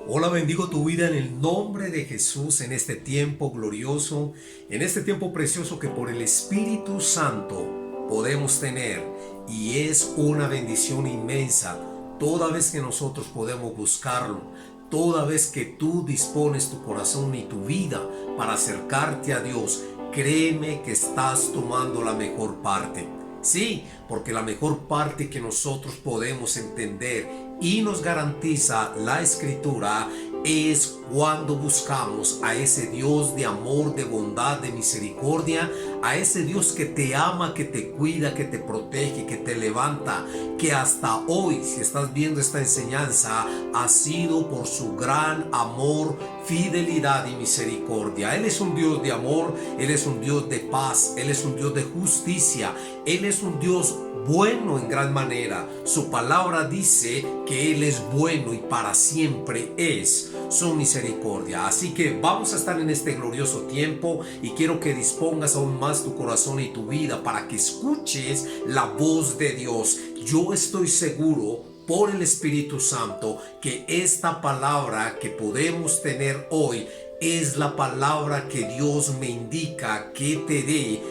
Hola, bendigo tu vida en el nombre de Jesús en este tiempo glorioso, en este tiempo precioso que por el Espíritu Santo podemos tener. Y es una bendición inmensa toda vez que nosotros podemos buscarlo, toda vez que tú dispones tu corazón y tu vida para acercarte a Dios. Créeme que estás tomando la mejor parte. Sí, porque la mejor parte que nosotros podemos entender y nos garantiza la Escritura es cuando buscamos a ese Dios de amor, de bondad, de misericordia, a ese Dios que te ama, que te cuida, que te protege, que te levanta, que hasta hoy, si estás viendo esta enseñanza, ha sido por su gran amor, fidelidad y misericordia. Él es un Dios de amor, Él es un Dios de paz, Él es un Dios de justicia, Él es un Dios bueno en gran manera. Su palabra dice que Él es bueno y para siempre es su misericordia. Así que vamos a estar en este glorioso tiempo y quiero que dispongas aún más tu corazón y tu vida para que escuches la voz de Dios. Yo estoy seguro por el Espíritu Santo que esta palabra que podemos tener hoy es la palabra que Dios me indica que te dé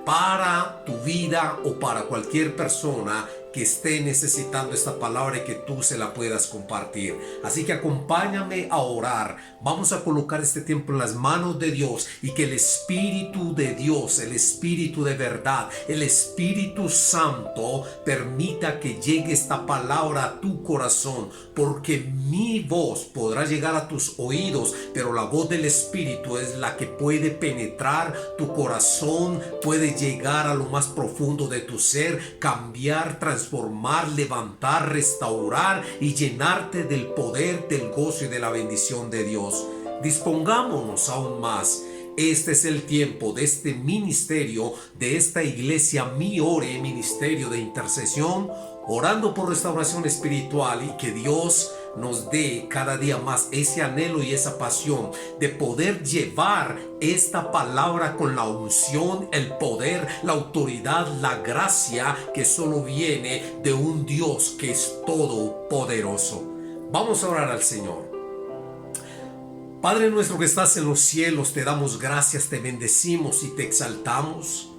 para tu vida o para cualquier persona que esté necesitando esta palabra y que tú se la puedas compartir. Así que acompáñame a orar. Vamos a colocar este tiempo en las manos de Dios y que el Espíritu de Dios, el Espíritu de verdad, el Espíritu Santo permita que llegue esta palabra a tu corazón, porque mi voz podrá llegar a tus oídos, pero la voz del Espíritu es la que puede penetrar tu corazón, puede llegar a lo más profundo de tu ser, cambiar, transformar, levantar, restaurar y llenarte del poder, del gozo y de la bendición de Dios. Dispongámonos aún más. Este es el tiempo de este ministerio, de esta iglesia Mi Ore, ministerio de intercesión, orando por restauración espiritual, y que Dios nos dé cada día más ese anhelo y esa pasión de poder llevar esta palabra con la unción, el poder, la autoridad, la gracia que solo viene de un Dios que es todopoderoso. Vamos a orar al Señor. Padre nuestro que estás en los cielos, te damos gracias, te bendecimos y te exaltamos.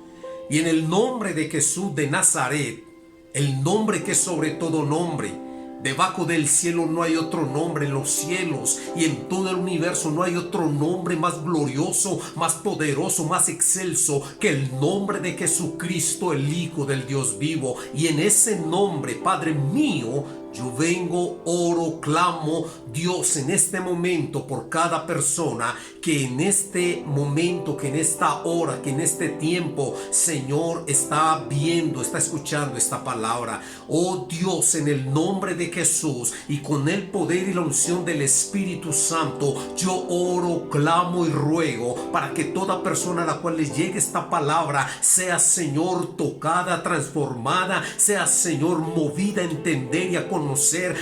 Y en el nombre de Jesús de Nazaret, el nombre que es sobre todo nombre, debajo del cielo no hay otro nombre, en los cielos y en todo el universo no hay otro nombre más glorioso, más poderoso, más excelso que el nombre de Jesucristo, el Hijo del Dios vivo. Y en ese nombre, Padre mío, yo vengo, oro, clamo, Dios, en este momento por cada persona que en este momento, que en esta hora, que en este tiempo, Señor, está viendo, está escuchando esta palabra. Oh Dios, en el nombre de Jesús y con el poder y la unción del Espíritu Santo, yo oro, clamo y ruego para que toda persona a la cual les llegue esta palabra sea, Señor, tocada, transformada, sea, Señor, movida a entender y a conocer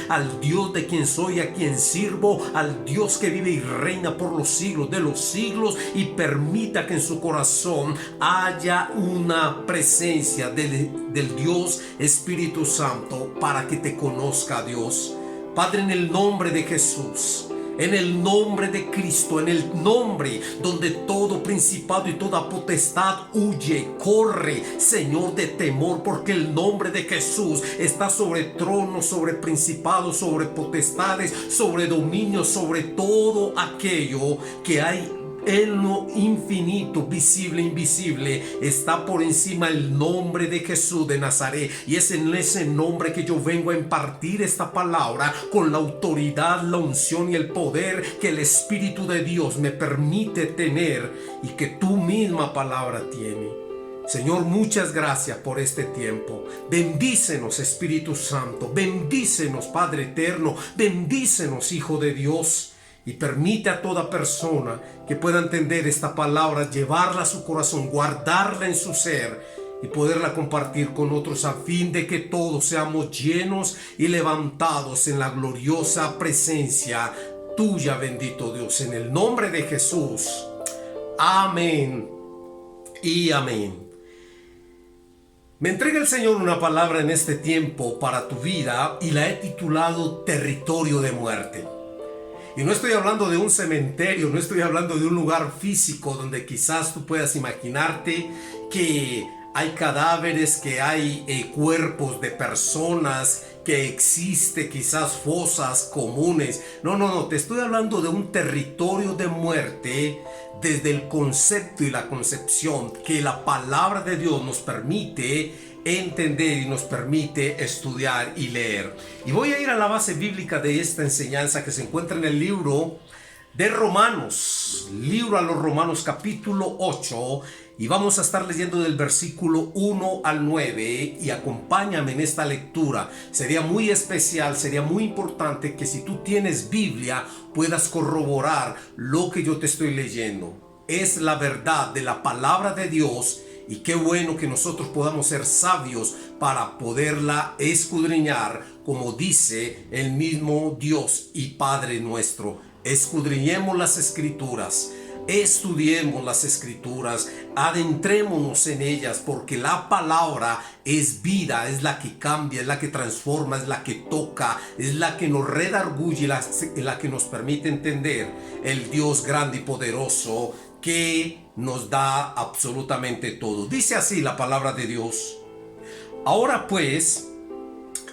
al Dios de quien soy, a quien sirvo, al Dios que vive y reina por los siglos de los siglos, y permita que en su corazón haya una presencia del Dios Espíritu Santo para que te conozca, Dios. Padre, en el nombre de Jesús, en el nombre de Cristo, en el nombre donde todo principado y toda potestad huye, corre, Señor, de temor, porque el nombre de Jesús está sobre tronos, sobre principados, sobre potestades, sobre dominios, sobre todo aquello que hay en lo infinito, visible, invisible. Está por encima el nombre de Jesús de Nazaret, y es en ese nombre que yo vengo a impartir esta palabra con la autoridad, la unción y el poder que el Espíritu de Dios me permite tener y que tu misma palabra tiene. Señor, muchas gracias por este tiempo. Bendícenos, Espíritu Santo, bendícenos, Padre eterno, bendícenos, Hijo de Dios. Y permite a toda persona que pueda entender esta palabra, llevarla a su corazón, guardarla en su ser y poderla compartir con otros, a fin de que todos seamos llenos y levantados en la gloriosa presencia tuya, bendito Dios, en el nombre de Jesús. Amén y amén. Me entrega el Señor una palabra en este tiempo para tu vida y la he titulado Territorio de Muerte. Y no estoy hablando de un cementerio, no estoy hablando de un lugar físico donde quizás tú puedas imaginarte que hay cadáveres, que hay cuerpos de personas, que existe quizás fosas comunes. No, no, no, te estoy hablando de un territorio de muerte desde el concepto y la concepción que la palabra de Dios nos permite entender y nos permite estudiar y leer. Y voy a ir a la base bíblica de esta enseñanza que se encuentra en el libro de Romanos, libro a los Romanos capítulo 8, y vamos a estar leyendo del versículo 1 al 9 y acompáñame en esta lectura. Sería muy especial, sería muy importante que si tú tienes Biblia puedas corroborar lo que yo te estoy leyendo. Es la verdad de la palabra de Dios. Y qué bueno que nosotros podamos ser sabios para poderla escudriñar, como dice el mismo Dios y Padre nuestro. Escudriñemos las Escrituras, estudiemos las Escrituras, adentrémonos en ellas, porque la palabra es vida, es la que cambia, es la que transforma, es la que toca, es la que nos redarguye, la que nos permite entender el Dios grande y poderoso que nos da absolutamente todo. Dice así la palabra de Dios: ahora pues,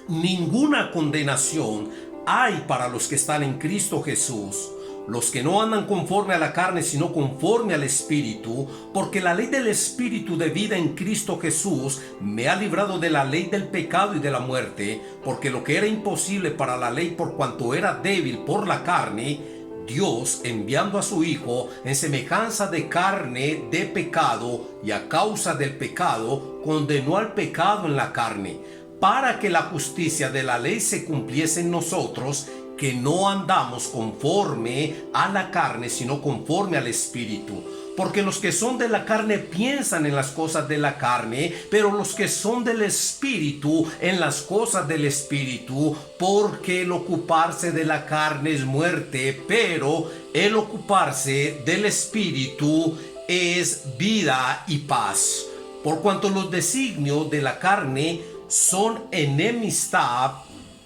ninguna condenación hay para los que están en Cristo Jesús, los que no andan conforme a la carne, sino conforme al Espíritu, porque la ley del Espíritu de vida en Cristo Jesús me ha librado de la ley del pecado y de la muerte, porque lo que era imposible para la ley por cuanto era débil por la carne, Dios, enviando a su Hijo en semejanza de carne de pecado, y a causa del pecado, condenó al pecado en la carne, para que la justicia de la ley se cumpliese en nosotros, que no andamos conforme a la carne, sino conforme al Espíritu. Porque los que son de la carne piensan en las cosas de la carne, pero los que son del Espíritu en las cosas del Espíritu, porque el ocuparse de la carne es muerte, pero el ocuparse del Espíritu es vida y paz. Por cuanto los designios de la carne son enemistad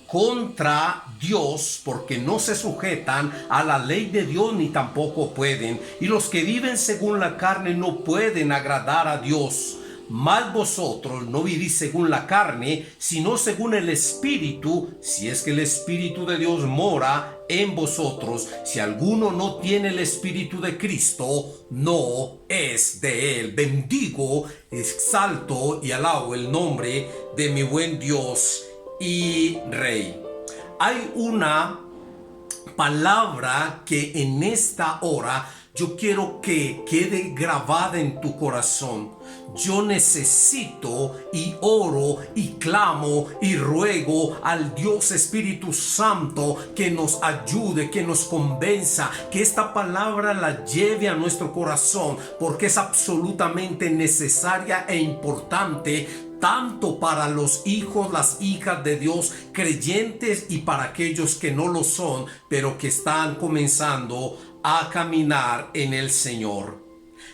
contra Dios, porque no se sujetan a la ley de Dios ni tampoco pueden, y los que viven según la carne no pueden agradar a Dios. Mas vosotros no vivís según la carne, sino según el Espíritu, si es que el Espíritu de Dios mora en vosotros. Si alguno no tiene el Espíritu de Cristo, no es de él. Bendigo, exalto y alabo el nombre de mi buen Dios y Rey. Hay una palabra que en esta hora yo quiero que quede grabada en tu corazón. Yo necesito y oro y clamo y ruego al Dios Espíritu Santo que nos ayude, que nos convenza, que esta palabra la lleve a nuestro corazón, porque es absolutamente necesaria e importante, tanto para los hijos, las hijas de Dios, creyentes, y para aquellos que no lo son, pero que están comenzando a caminar en el Señor.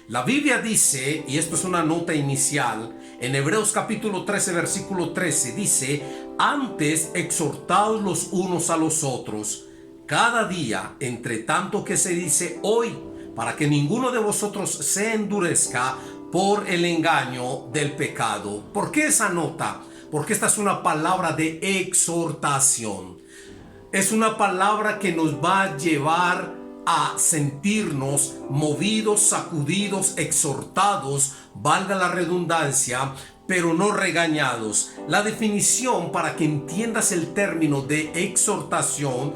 La Biblia dice, y esto es una nota inicial, en Hebreos capítulo 13, versículo 13, dice: antes exhortaos los unos a los otros, cada día, entre tanto que se dice hoy, para que ninguno de vosotros se endurezca por el engaño del pecado. ¿Por qué esa nota? Porque esta es una palabra de exhortación. Es una palabra que nos va a llevar a sentirnos movidos, sacudidos, exhortados, valga la redundancia, pero no regañados. La definición, para que entiendas el término de exhortación,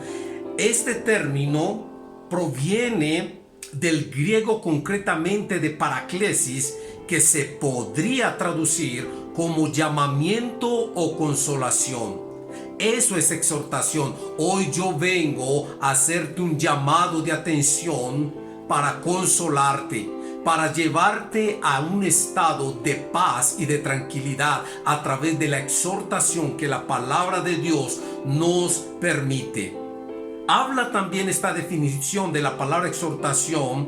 este término proviene del griego, concretamente de paraklesis, que se podría traducir como llamamiento o consolación. Eso es exhortación. Hoy yo vengo a hacerte un llamado de atención para consolarte, para llevarte a un estado de paz y de tranquilidad a través de la exhortación que la palabra de Dios nos permite. Habla también esta definición de la palabra exhortación,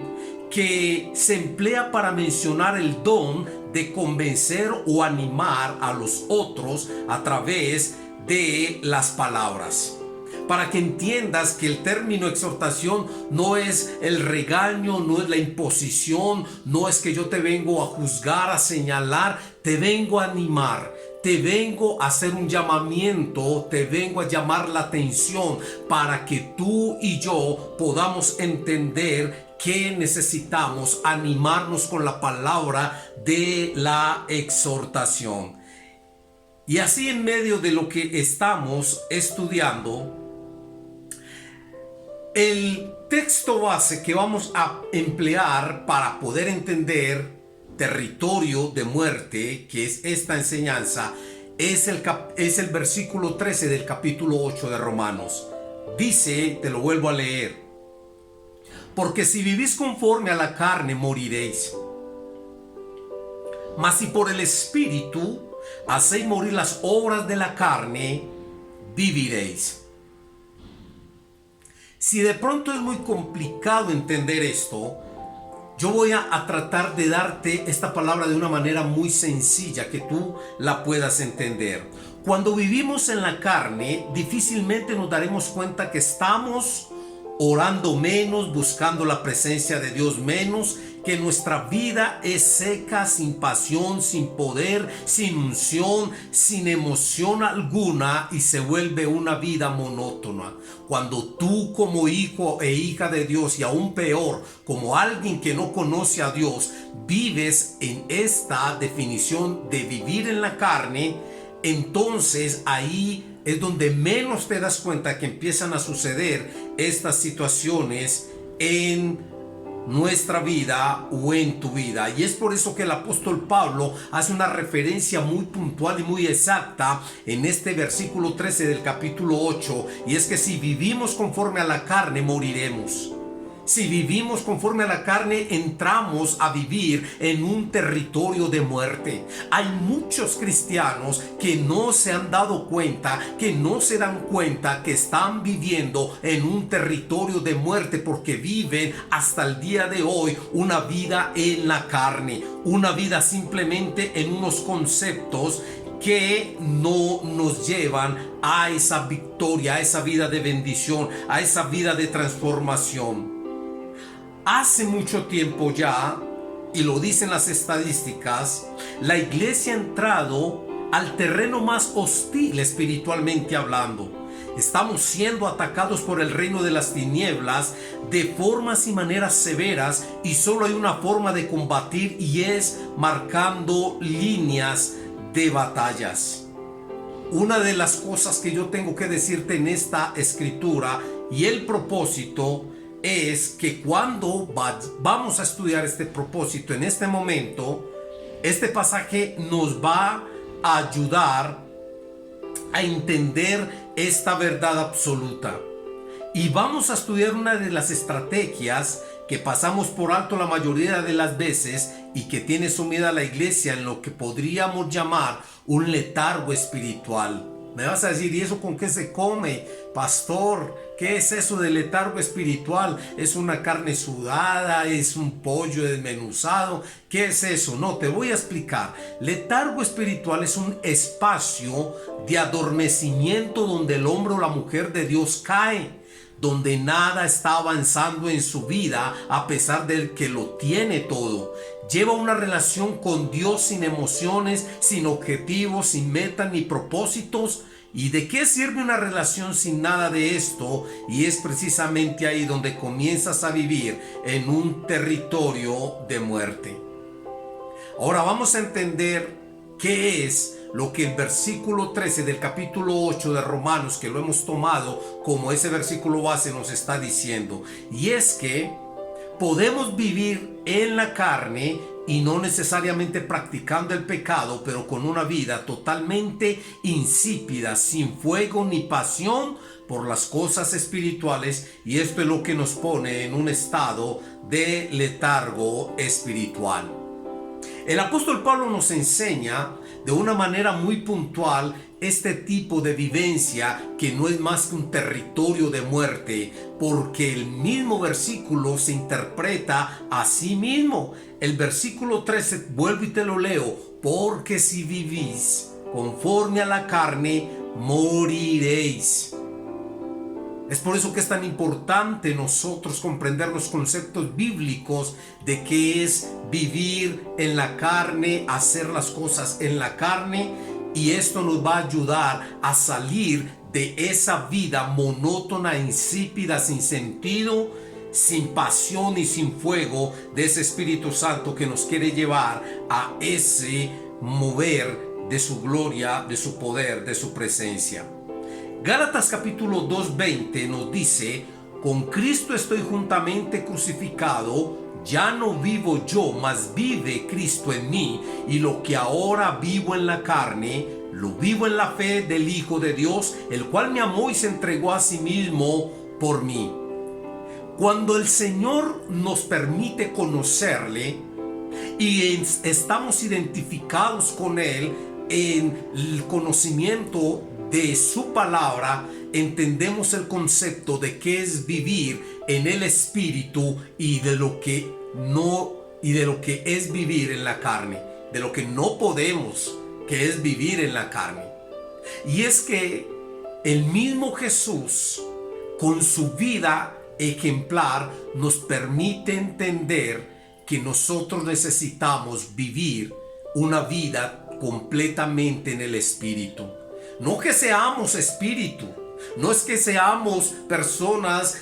que se emplea para mencionar el don de convencer o animar a los otros a través de las palabras. para que entiendas que el término exhortación no es el regaño, no es la imposición, no es que yo te vengo a juzgar, a señalar, te vengo a animar. Te vengo a hacer un llamamiento, te vengo a llamar la atención para que tú y yo podamos entender que necesitamos animarnos con la palabra de la exhortación. Y así, en medio de lo que estamos estudiando, el texto base que vamos a emplear para poder entender territorio de muerte, que es esta enseñanza, es el versículo 13 del capítulo 8 de Romanos. Dice, te lo vuelvo a leer: porque si vivís conforme a la carne, moriréis. Mas si por el Espíritu hacéis morir las obras de la carne, viviréis. Si de pronto es muy complicado entender esto, yo voy a tratar de darte esta palabra de una manera muy sencilla que tú la puedas entender. Cuando vivimos en la carne, difícilmente nos daremos cuenta que estamos orando menos, buscando la presencia de Dios menos, que nuestra vida es seca, sin pasión, sin poder, sin unción, sin emoción alguna, y se vuelve una vida monótona. Cuando tú, como hijo e hija de Dios, y aún peor, como alguien que no conoce a Dios, vives en esta definición de vivir en la carne, entonces ahí es donde menos te das cuenta que empiezan a suceder estas situaciones en nuestra vida o en tu vida. Y es por eso que el apóstol Pablo hace una referencia muy puntual y muy exacta en este versículo 13 del capítulo 8, y es que si vivimos conforme a la carne, moriremos. Si vivimos conforme a la carne, entramos a vivir en un territorio de muerte. Hay muchos cristianos que no se han dado cuenta, que no se dan cuenta que están viviendo en un territorio de muerte, porque viven hasta el día de hoy una vida en la carne, una vida simplemente en unos conceptos que no nos llevan a esa victoria, a esa vida de bendición, a esa vida de transformación. Hace mucho tiempo ya, y lo dicen las estadísticas, la iglesia ha entrado al terreno más hostil espiritualmente hablando. Estamos siendo atacados por el reino de las tinieblas de formas y maneras severas, y solo hay una forma de combatir, y es marcando líneas de batallas. Una de las cosas que yo tengo que decirte en esta escritura, y el propósito, es que cuando vamos a estudiar este propósito en este momento, este pasaje nos va a ayudar a entender esta verdad absoluta. Y vamos a estudiar una de las estrategias que pasamos por alto la mayoría de las veces y que tiene sumida a la iglesia en lo que podríamos llamar un letargo espiritual. Me vas a decir, ¿y eso con qué se come, pastor? ¿Qué es eso de letargo espiritual? ¿Es una carne sudada? ¿Es un pollo desmenuzado? ¿Qué es eso? No, te voy a explicar. Letargo espiritual es un espacio de adormecimiento donde el hombre o la mujer de Dios cae, donde nada está avanzando en su vida a pesar del que lo tiene todo. Lleva una relación con Dios sin emociones, sin objetivos, sin metas ni propósitos. ¿Y de qué sirve una relación sin nada de esto? Y es precisamente ahí donde comienzas a vivir en un territorio de muerte. Ahora vamos a entender qué es lo que el versículo 13 del capítulo 8 de Romanos, que lo hemos tomado como ese versículo base, nos está diciendo. Y es que podemos vivir en la carne y no necesariamente practicando el pecado, pero con una vida totalmente insípida, sin fuego ni pasión por las cosas espirituales, y esto es lo que nos pone en un estado de letargo espiritual. El apóstol Pablo nos enseña de una manera muy puntual este tipo de vivencia que no es más que un territorio de muerte, porque el mismo versículo se interpreta a sí mismo. El versículo 13, vuelvo y te lo leo: porque si vivís conforme a la carne, moriréis. Es por eso que es tan importante nosotros comprender los conceptos bíblicos de qué es vivir en la carne, hacer las cosas en la carne, y esto nos va a ayudar a salir de esa vida monótona, insípida, sin sentido, sin pasión y sin fuego de ese Espíritu Santo que nos quiere llevar a ese mover de su gloria, de su poder, de su presencia. Gálatas capítulo 2:20 nos dice: con Cristo estoy juntamente crucificado, ya no vivo yo, mas vive Cristo en mí, y lo que ahora vivo en la carne, lo vivo en la fe del Hijo de Dios, el cual me amó y se entregó a sí mismo por mí. Cuando el Señor nos permite conocerle y estamos identificados con Él en el conocimiento de su palabra, entendemos el concepto de qué es vivir en el Espíritu y de lo que es vivir en la carne, de lo que no podemos, que es vivir en la carne. Y es que el mismo Jesús, con su vida ejemplar, nos permite entender que nosotros necesitamos vivir una vida completamente en el Espíritu. No que seamos espíritu, no es que seamos personas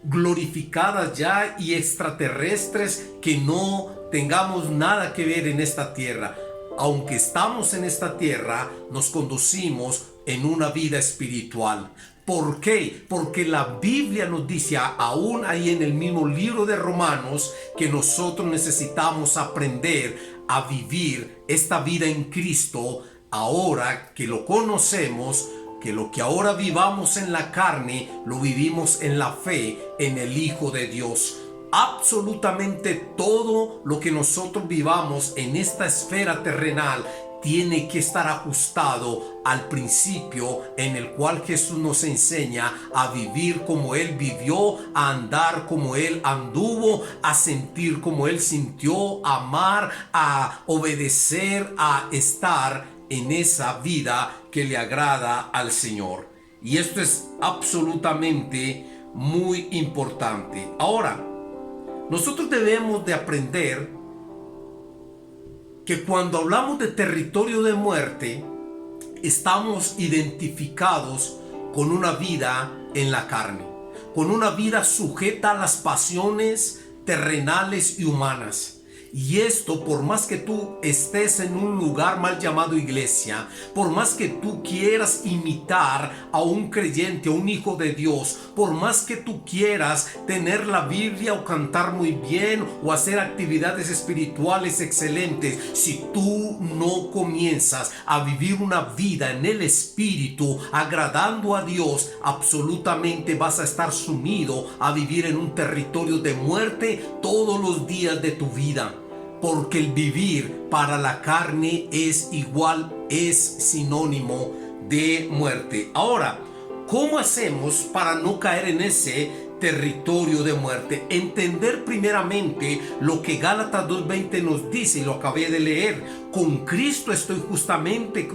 glorificadas ya y extraterrestres, que no tengamos nada que ver en esta tierra. Aunque estamos en esta tierra, nos conducimos en una vida espiritual. ¿Por qué? Porque la Biblia nos dice, aún ahí en el mismo libro de Romanos, que nosotros necesitamos aprender a vivir esta vida en Cristo. Ahora que lo conocemos, que lo que ahora vivamos en la carne, lo vivimos en la fe en el Hijo de Dios. Absolutamente todo lo que nosotros vivamos en esta esfera terrenal tiene que estar ajustado al principio en el cual Jesús nos enseña a vivir como Él vivió, a andar como Él anduvo, a sentir como Él sintió, a amar, a obedecer, a estar en esa vida que le agrada al Señor. Y esto es absolutamente muy importante. Ahora, nosotros debemos de aprender que cuando hablamos de territorio de muerte, estamos identificados con una vida en la carne, con una vida sujeta a las pasiones terrenales y humanas. Y esto, por más que tú estés en un lugar mal llamado iglesia, por más que tú quieras imitar a un creyente, a un hijo de Dios, por más que tú quieras tener la Biblia o cantar muy bien o hacer actividades espirituales excelentes, si tú no comienzas a vivir una vida en el Espíritu, agradando a Dios, absolutamente vas a estar sumido a vivir en un territorio de muerte todos los días de tu vida. Porque el vivir para la carne es sinónimo de muerte. Ahora, ¿cómo hacemos para no caer en ese territorio de muerte? Entender primeramente lo que Gálatas 2:20 nos dice, y lo acabé de leer. Con Cristo estoy juntamente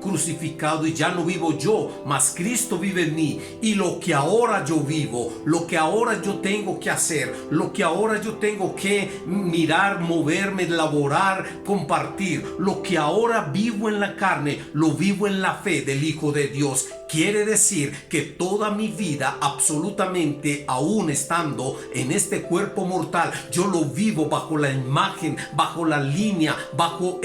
crucificado, y ya no vivo yo, mas Cristo vive en mí. Y lo que ahora yo vivo, lo que ahora yo tengo que hacer, lo que ahora yo tengo que mirar, moverme, laborar, compartir, lo que ahora vivo en la carne, lo vivo en la fe del Hijo de Dios. Quiere decir que toda mi vida, absolutamente, aún estando en este cuerpo mortal, yo lo vivo bajo la imagen, bajo la línea, bajo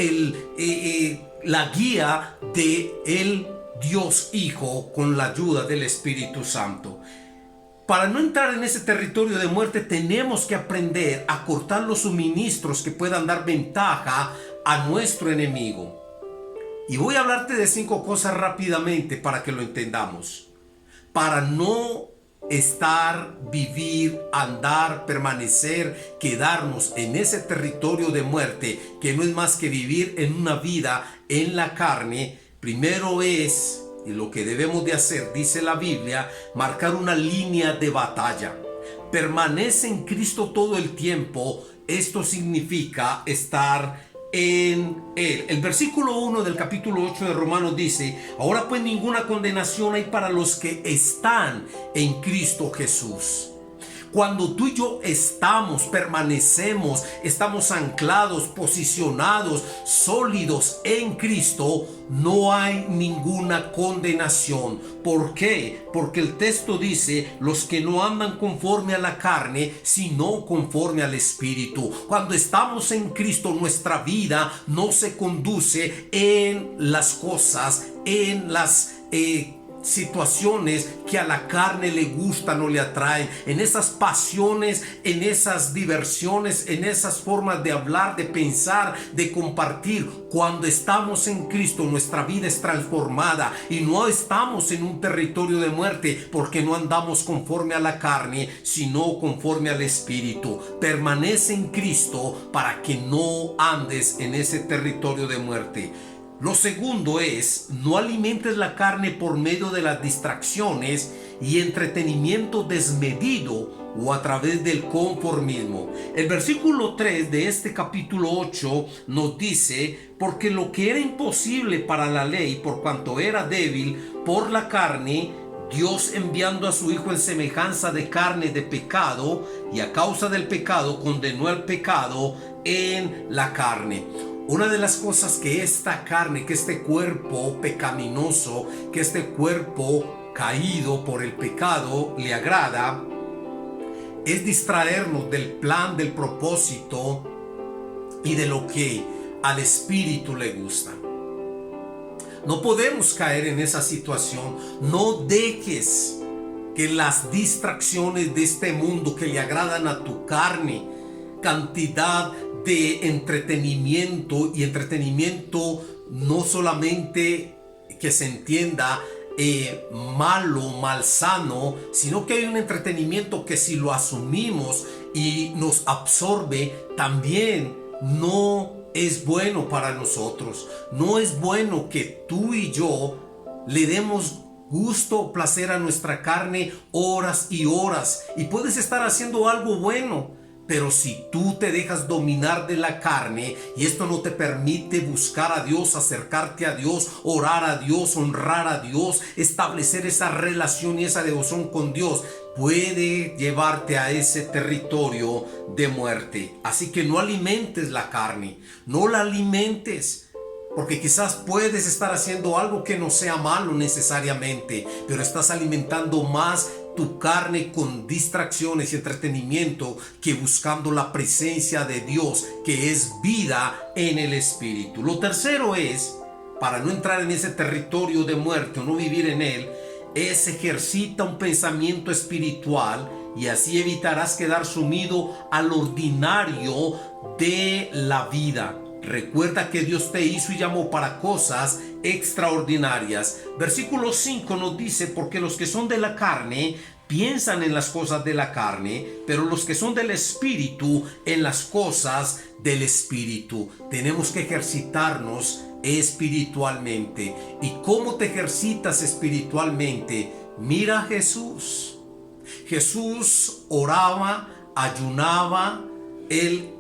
la guía de el Dios Hijo, con la ayuda del Espíritu Santo. Para no entrar en ese territorio de muerte, tenemos que aprender a cortar los suministros que puedan dar ventaja a nuestro enemigo. Y voy a hablarte de 5 cosas rápidamente para que lo entendamos. Para no estar, vivir, andar, permanecer, quedarnos en ese territorio de muerte, que no es más que vivir en una vida en la carne, primero es, y lo que debemos de hacer, dice la Biblia, marcar una línea de batalla. Permanece en Cristo todo el tiempo. Esto significa estar en Él. El versículo 1 del capítulo 8 de Romanos dice: ahora pues ninguna condenación hay para los que están en Cristo Jesús. Cuando tú y yo permanecemos, estamos anclados, posicionados, sólidos en Cristo, no hay ninguna condenación. ¿Por qué? Porque el texto dice: los que no andan conforme a la carne, sino conforme al Espíritu. Cuando estamos en Cristo, nuestra vida no se conduce en las cosas, en las situaciones que a la carne le gustan o le atraen, en esas pasiones, en esas diversiones, en esas formas de hablar, de pensar, de compartir. Cuando estamos en Cristo, nuestra vida es transformada y no estamos en un territorio de muerte, porque no andamos conforme a la carne, sino conforme al Espíritu. Permanece en Cristo para que no andes en ese territorio de muerte. Lo segundo es: no alimentes la carne por medio de las distracciones y entretenimiento desmedido o a través del conformismo. El versículo 3 de este capítulo 8 nos dice: porque lo que era imposible para la ley, por cuanto era débil por la carne, Dios, enviando a su Hijo en semejanza de carne de pecado, y a causa del pecado condenó al pecado en la carne. Una de las cosas que esta carne, que este cuerpo pecaminoso, que este cuerpo caído por el pecado le agrada, es distraernos del plan, del propósito y de lo que al Espíritu le gusta. No podemos caer en esa situación. No dejes que las distracciones de este mundo que le agradan a tu carne, cantidad de entretenimiento, y entretenimiento no solamente que se entienda malo, malsano, sino que hay un entretenimiento que, si lo asumimos y nos absorbe, también no es bueno para nosotros. No es bueno que tú y yo le demos gusto o placer a nuestra carne horas y horas, y puedes estar haciendo algo bueno, pero si tú te dejas dominar de la carne y esto no te permite buscar a Dios, acercarte a Dios, orar a Dios, honrar a Dios, establecer esa relación y esa devoción con Dios, puede llevarte a ese territorio de muerte. Así que no alimentes la carne, no la alimentes. Porque quizás puedes estar haciendo algo que no sea malo necesariamente, pero estás alimentando más tu carne con distracciones y entretenimiento que buscando la presencia de Dios, que es vida en el Espíritu. Lo tercero es, para no entrar en ese territorio de muerte o no vivir en él, es: ejercita un pensamiento espiritual, y así evitarás quedar sumido al ordinario de la vida. Recuerda que Dios te hizo y llamó para cosas extraordinarias. Versículo 5 nos dice: porque los que son de la carne piensan en las cosas de la carne, pero los que son del Espíritu en las cosas del Espíritu. Tenemos que ejercitarnos espiritualmente. ¿Y cómo te ejercitas espiritualmente? Mira a Jesús. Jesús oraba, ayunaba, Él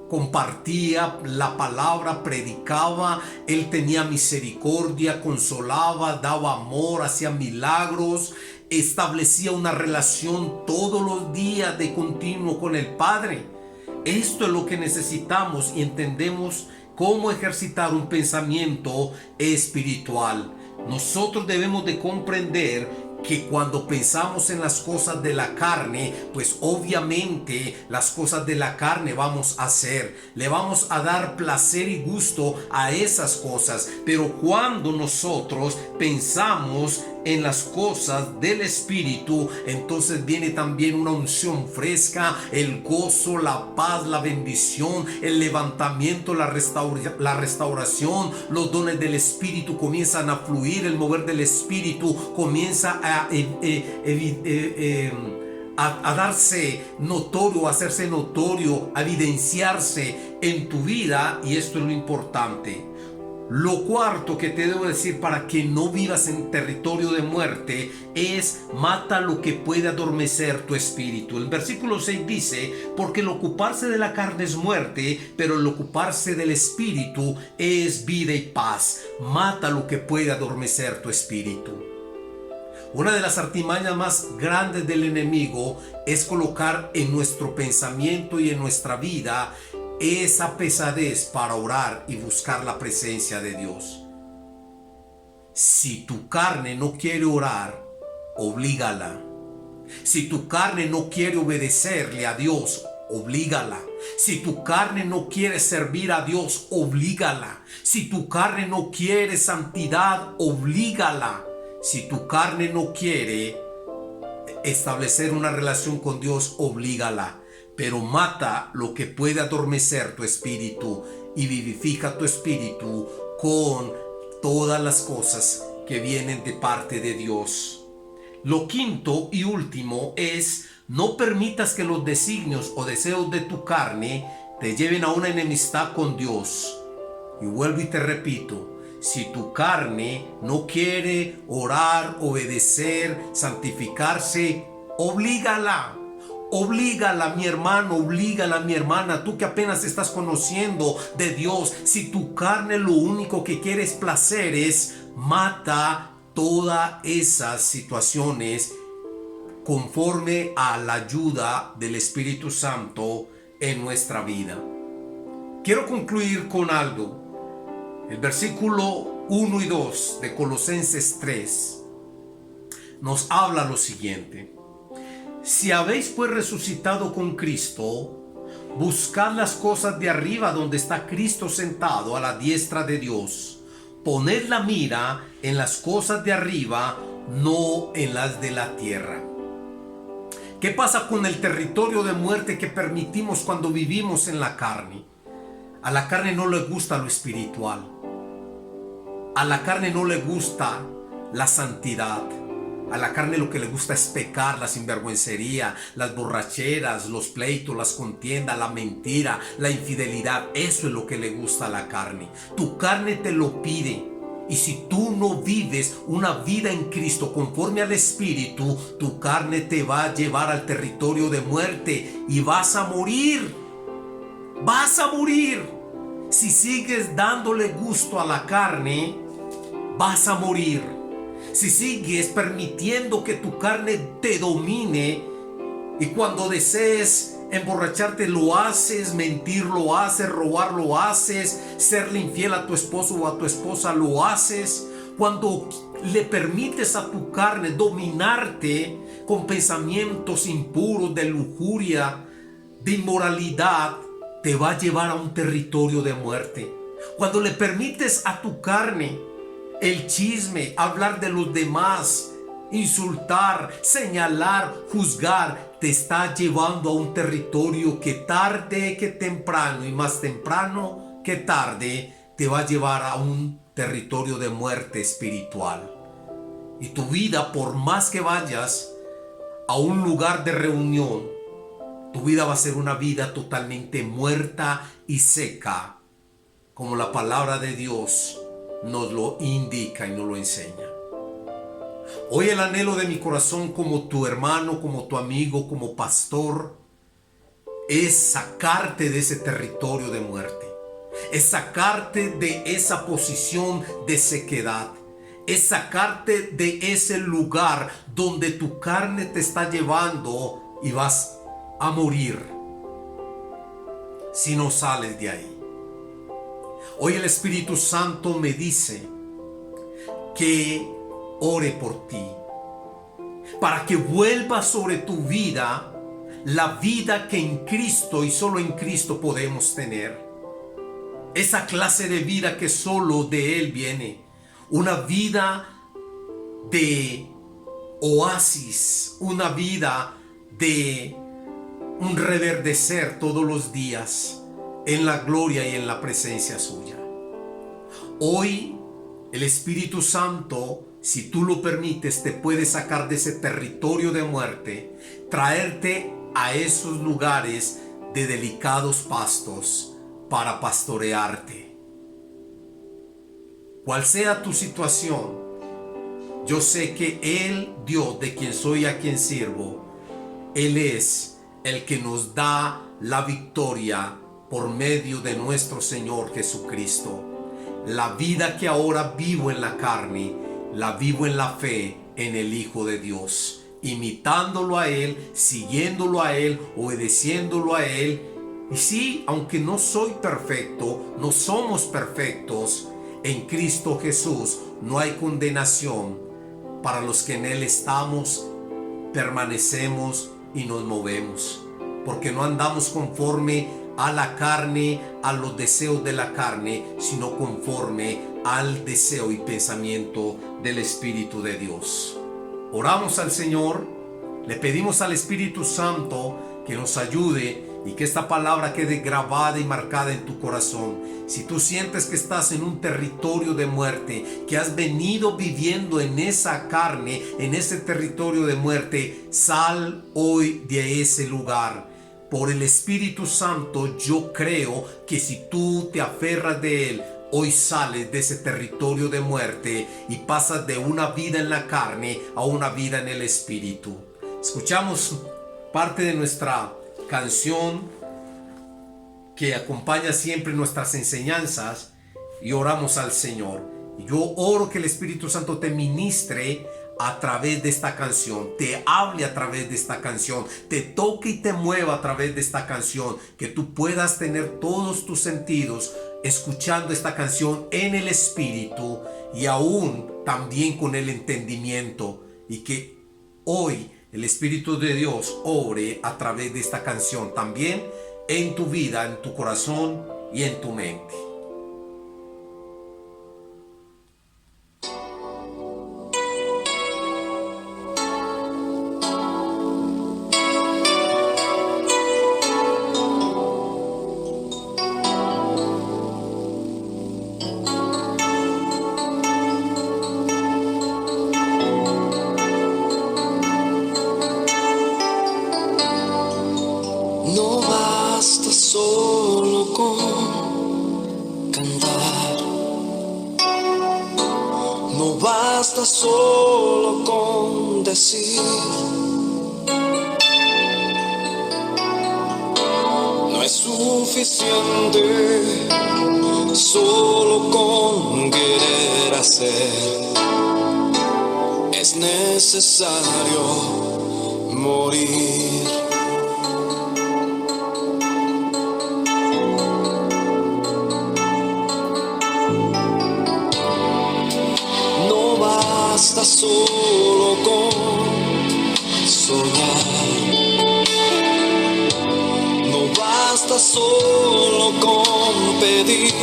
compartía la palabra, predicaba, Él tenía misericordia, consolaba, daba amor, hacía milagros, establecía una relación todos los días de continuo con el Padre. Esto es lo que necesitamos, y entendemos cómo ejercitar un pensamiento espiritual. Nosotros debemos de comprender que cuando pensamos en las cosas de la carne, pues obviamente las cosas de la carne vamos a hacer, le vamos a dar placer y gusto a esas cosas. Pero cuando nosotros pensamos en las cosas del Espíritu, entonces viene también una unción fresca, el gozo, la paz, la bendición, el levantamiento, la restauración, los dones del Espíritu comienzan a fluir, el mover del Espíritu comienza a darse notorio, a hacerse notorio, a evidenciarse en tu vida. Y esto es lo importante. Lo cuarto que te debo decir para que no vivas en territorio de muerte es: mata lo que puede adormecer tu espíritu. El versículo 6 dice: porque el ocuparse de la carne es muerte, pero el ocuparse del espíritu es vida y paz. Mata lo que puede adormecer tu espíritu. Una de las artimañas más grandes del enemigo es colocar en nuestro pensamiento y en nuestra vida esa pesadez para orar y buscar la presencia de Dios. Si tu carne no quiere orar, oblígala. Si tu carne no quiere obedecerle a Dios, oblígala. Si tu carne no quiere servir a Dios, oblígala. Si tu carne no quiere santidad, oblígala. Si tu carne no quiere establecer una relación con Dios, oblígala. Pero mata lo que puede adormecer tu espíritu y vivifica tu espíritu con todas las cosas que vienen de parte de Dios. Lo quinto y último es: no permitas que los designios o deseos de tu carne te lleven a una enemistad con Dios. Y vuelvo y te repito: si tu carne no quiere orar, obedecer, santificarse, oblígala. Oblígala, mi hermano, oblígala, mi hermana, tú que apenas estás conociendo de Dios. Si tu carne lo único que quiere es placeres, mata todas esas situaciones conforme a la ayuda del Espíritu Santo en nuestra vida. Quiero concluir con algo. El versículo 1 y 2 de Colosenses 3 nos habla lo siguiente: si habéis pues resucitado con Cristo, buscad las cosas de arriba, donde está Cristo sentado a la diestra de Dios. Poned la mira en las cosas de arriba, no en las de la tierra. ¿Qué pasa con el territorio de muerte que permitimos cuando vivimos en la carne? A la carne no le gusta lo espiritual. A la carne no le gusta la santidad. A la carne lo que le gusta es pecar, la sinvergüencería, las borracheras, los pleitos, las contiendas, la mentira, la infidelidad. Eso es lo que le gusta a la carne. Tu carne te lo pide. Y si tú no vives una vida en Cristo conforme al Espíritu, tu carne te va a llevar al territorio de muerte y vas a morir. Vas a morir. Si sigues dándole gusto a la carne, vas a morir. Si sigues permitiendo que tu carne te domine, y cuando desees emborracharte lo haces, mentir lo haces, robar lo haces, serle infiel a tu esposo o a tu esposa lo haces, cuando le permites a tu carne dominarte con pensamientos impuros, de lujuria, de inmoralidad, te va a llevar a un territorio de muerte. Cuando le permites a tu carne el chisme, hablar de los demás, insultar, señalar, juzgar, te está llevando a un territorio que tarde que temprano, y más temprano que tarde, te va a llevar a un territorio de muerte espiritual. Y tu vida, por más que vayas a un lugar de reunión, tu vida va a ser una vida totalmente muerta y seca, como la palabra de Dios nos lo indica y nos lo enseña. Hoy el anhelo de mi corazón, como tu hermano, como tu amigo, como pastor, es sacarte de ese territorio de muerte, es sacarte de esa posición de sequedad, es sacarte de ese lugar donde tu carne te está llevando y vas a morir si no sales de ahí. Hoy el Espíritu Santo me dice que ore por ti, para que vuelva sobre tu vida la vida que en Cristo y solo en Cristo podemos tener. Esa clase de vida que solo de Él viene. Una vida de oasis, una vida de un reverdecer todos los días en la gloria y en la presencia suya. Hoy el Espíritu Santo, si tú lo permites, te puede sacar de ese territorio de muerte, traerte a esos lugares de delicados pastos para pastorearte. Cual sea tu situación, yo sé que el Dios de quien soy y a quien sirvo, Él es el que nos da la victoria por medio de nuestro Señor Jesucristo. La vida que ahora vivo en la carne, la vivo en la fe en el Hijo de Dios, imitándolo a Él, siguiéndolo a Él, obedeciéndolo a Él. Y sí, aunque no soy perfecto, no somos perfectos, en Cristo Jesús no hay condenación para los que en Él estamos, permanecemos y nos movemos, porque no andamos conforme a la carne, a los deseos de la carne, sino conforme al deseo y pensamiento del Espíritu de Dios. Oramos al Señor, le pedimos al Espíritu Santo que nos ayude y que esta palabra quede grabada y marcada en tu corazón. Si tú sientes que estás en un territorio de muerte, que has venido viviendo en esa carne, en ese territorio de muerte, sal hoy de ese lugar. Por el Espíritu Santo yo creo que si tú te aferras de Él, hoy sales de ese territorio de muerte y pasas de una vida en la carne a una vida en el Espíritu. Escuchamos parte de nuestra canción que acompaña siempre nuestras enseñanzas y oramos al Señor. Yo oro que el Espíritu Santo te ministre a través de esta canción, te hable a través de esta canción, te toque y te mueva a través de esta canción, que tú puedas tener todos tus sentidos escuchando esta canción en el Espíritu y aún también con el entendimiento, y que hoy el Espíritu de Dios obre a través de esta canción también en tu vida, en tu corazón y en tu mente. No basta solo con cantar, no basta solo con decir, no es suficiente solo con querer hacer, es necesario morir. Basta solo con soñar, no basta solo con pedir,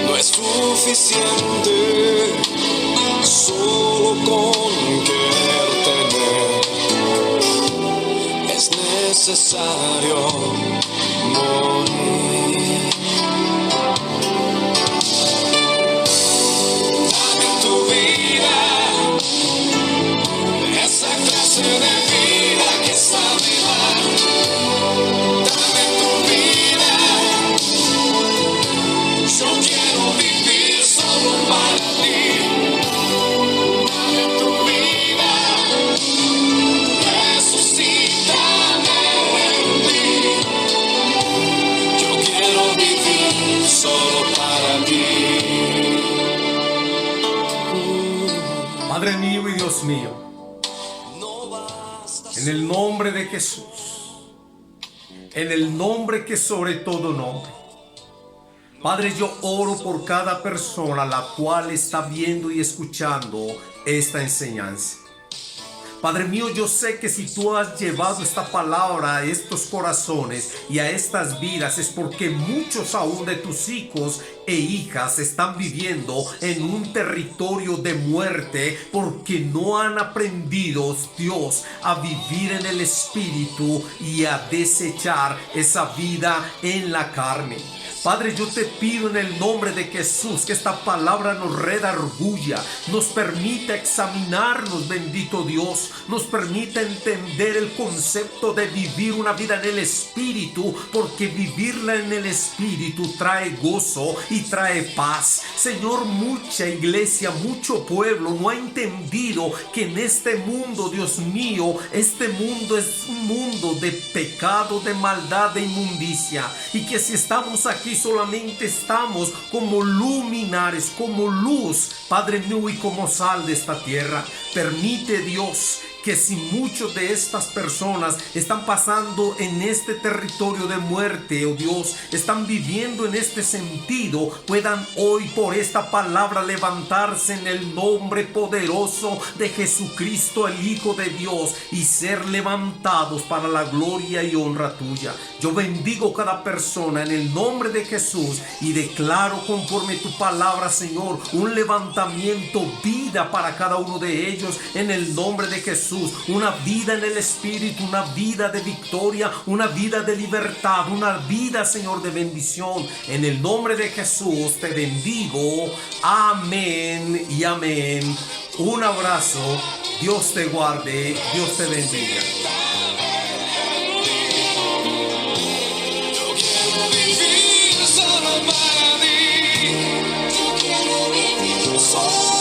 no es suficiente solo con querer tener, es necesario morir. Padre mío y Dios mío, en el nombre de Jesús, en el nombre que sobre todo nombre, Padre, yo oro por cada persona la cual está viendo y escuchando esta enseñanza. Padre mío, yo sé que si tú has llevado esta palabra a estos corazones y a estas vidas, es porque muchos aún de tus hijos e hijas están viviendo en un territorio de muerte porque no han aprendido, Dios, a vivir en el Espíritu y a desechar esa vida en la carne. Padre, yo te pido en el nombre de Jesús que esta palabra nos redarguya, nos permita examinarnos, bendito Dios, nos permita entender el concepto de vivir una vida en el Espíritu, porque vivirla en el Espíritu trae gozo y trae paz. Señor, mucha iglesia, mucho pueblo no ha entendido que en este mundo, Dios mío, este mundo es un mundo de pecado, de maldad, de inmundicia, y que si estamos aquí solamente estamos como luminares, como luz, Padre mío, y como sal de esta tierra. Permite, Dios, que si muchos de estas personas están pasando en este territorio de muerte, oh Dios, están viviendo en este sentido, puedan hoy por esta palabra levantarse en el nombre poderoso de Jesucristo, el Hijo de Dios, y ser levantados para la gloria y honra tuya. Yo bendigo cada persona en el nombre de Jesús y declaro conforme tu palabra, Señor, un levantamiento, vida para cada uno de ellos en el nombre de Jesús. Una vida en el Espíritu, una vida de victoria, una vida de libertad, una vida, Señor, de bendición. En el nombre de Jesús te bendigo. Amén y amén. Un abrazo. Dios te guarde. Dios te bendiga. Yo quiero vivir solo para ti. Yo quiero vivir solo